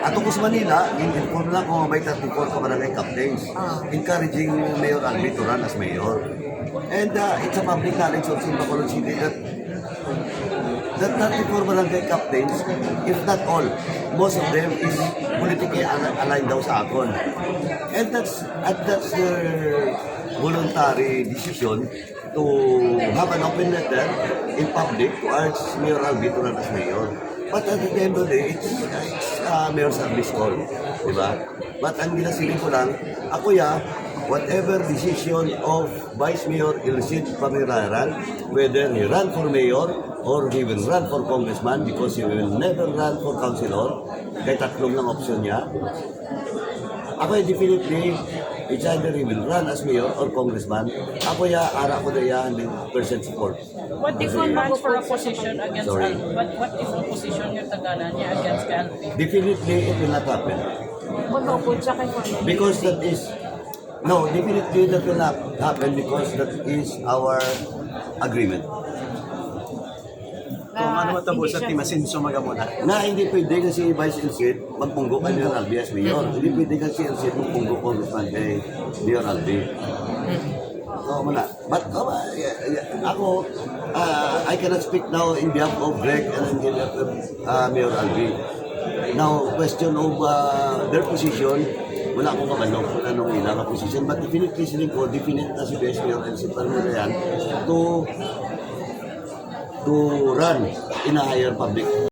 Atong sa Manila, in-inform lang kung may 34 ka barangay captains, encouraging Mayor Albi to run as mayor. And it's a public knowledge also in Bacolod City that the 34 barangay captains, if not all, most of them is politically aligned daw sa akon. And that's their voluntary decision to have an open letter in public to urge Mayor Albi to run as mayor. But at the end of the day, it's Mayor Albi's call, di ba? But ang ginasiling ko lang, ako whatever decision of Vice Mayor Ilcid Pamiraran, whether he run for mayor or he will run for congressman because he will never run for councilor, kaya tatlong lang option niya. Ako definitely, it's either he will run as mayor or congressman. Ako ara ko na 100% support. What if one runs for opposition against Sorry. What if opposition yung tagalan niya against Albi? Definitely, it will not happen. Mag-oppose siya kay Juan. Because that is, no, definitely that will not happen because that is our agreement. Kung ano matabo sa Timasinso magamuna. Na hindi pwede kasi Vice Ilcid magpunggo kay Mayor Albi as mayor. Hindi pwede kasi Ilcid magpunggo congressman kay Mayor Albi. So, muna. But ako, I cannot speak now in behalf of Greg and in behalf of Mayor Albi. Now, question of their position, wala akong kabalo kung anong ilang position. But definitely siling ko, definite na si Vice Mayor Ilcid Pamirayan to run in a higher public